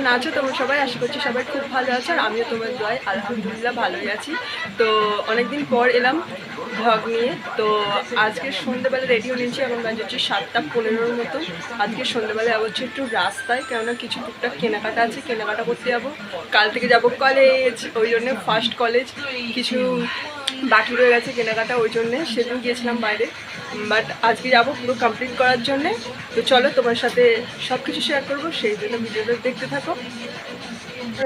কেমন আছো তোমরা সবাই? আশা করছি সবাই খুব ভালো আছো, আর আমিও তোমার দোয়ায় আলহামদুলিল্লাহ ভালোই আছি। তো অনেকদিন পর এলাম ভ্লগ নিয়ে। তো আজকে সন্ধ্যেবেলা রেডি হয়ে নিয়েছি, এখন বাজে হচ্ছে 7:15 মতো। আজকে সন্ধ্যেবেলা যাবো হচ্ছে একটু রাস্তায়, কেননা কিছু টুকটাক কেনাকাটা আছে, কেনাকাটা করতে যাবো। কাল থেকে যাবো কলেজ, ওই জন্য ফার্স্ট কলেজ, কিছু বাকি রয়ে গেছে কেনাকাটা, ওই জন্যে সেদিন গিয়েছিলাম বাইরে, বাট আজকে যাবো পুরো কমপ্লিট করার জন্যে। তো চলো তোমার সাথে সব কিছু শেয়ার করবো, সেই জন্য ভিডিওটা দেখতে থাকো।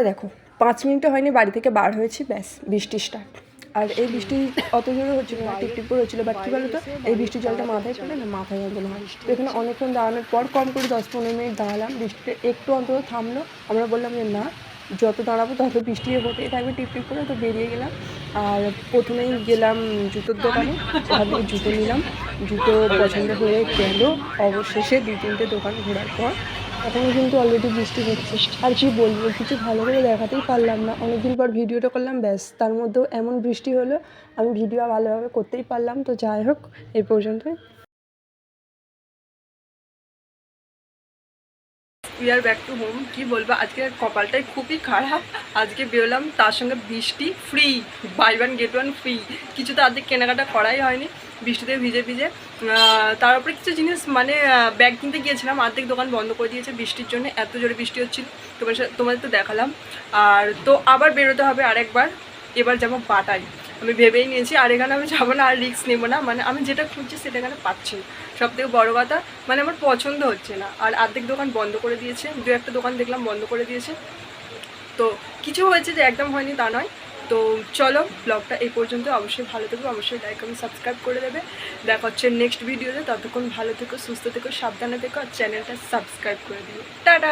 দেখো 5 মিনিটও হয়নি বাড়ি থেকে বার হয়েছি, ব্যাস বৃষ্টি স্টার্ট। আর এই বৃষ্টি অত জোরে হচ্ছিল না, টিপ টিপ করে হচ্ছিলো, বাট কী বলো তো, এই বৃষ্টির জলটা মাথায় পড়ে না, মাথায় যন্ত্রণা হয়। তো এখানে অনেকক্ষণ দাঁড়ানোর পর কম করে 10-15 মিনিট দাঁড়ালাম, বৃষ্টিটা একটু অন্তত থামলো। আমরা বললাম যে না, যত দাঁড়াবো তত বৃষ্টি হতেই থাকবে টিপ টিপ করে। তো বেরিয়ে গেলাম, আর প্রথমেই গেলাম জুতোর দোকানে, ওখান থেকে জুতো নিলাম। জুতো পছন্দ হয়ে গেল অবশেষে 2-3টে দোকান ঘোরার পর। এখনও কিন্তু অলরেডি বৃষ্টি হচ্ছে, আর কি বলবো, কিছু ভালো করে দেখাতেই পারলাম না। অনেকদিন পর ভিডিওটা করলাম, ব্যাস তার মধ্যেও এমন বৃষ্টি হলো, আমি ভিডিও ভালোভাবে করতেই পারলাম। তো যাই হোক, এই পর্যন্তই। We are back to home. কী বলবো, আজকে কপালটাই খুবই খারাপ। আজকে বেরোলাম, তার সঙ্গে বৃষ্টি, free, buy one get one free. কিছু তো আজকে কেনাকাটা করাই হয়নি, বৃষ্টিতে ভিজে ভিজে। তার উপরে কিছু জিনিস মানে ব্যাগ কিনতে গিয়েছিলাম, অর্ধেক দোকান বন্ধ করে দিয়েছে বৃষ্টির জন্য, এত জোরে বৃষ্টি হচ্ছিল। তোমাদের তো দেখালাম। আর তো আবার বেরোতে হবে আরেকবার, এবার যাবো বাটাই। আমি ভেবেই নিয়েছি, আর এখানে আমি যাবো না, আর রিস্ক নেবো না। মানে আমি যেটা খুঁজছি সেটা এখানে পাচ্ছি না, সবথেকে বড় কথা। মানে আমার পছন্দ হচ্ছে না, আর অর্ধেক দোকান বন্ধ করে দিয়েছে, 2-1টা দোকান দেখলাম বন্ধ করে দিয়েছে। তো কিছু হয়েছে যে একদম হয়নি তা নয়। তো চলো, ব্লগটা এই পর্যন্ত। অবশ্যই ভালো থেকো, অবশ্যই লাইক কমেন্ট সাবস্ক্রাইব করে দেবে। দেখা হচ্ছে নেক্সট ভিডিওতে, ততক্ষণ ভালো থেকো, সুস্থ থেকো, সাবধানে থেকো, আর চ্যানেলটা সাবস্ক্রাইব করে দিও। টাটা।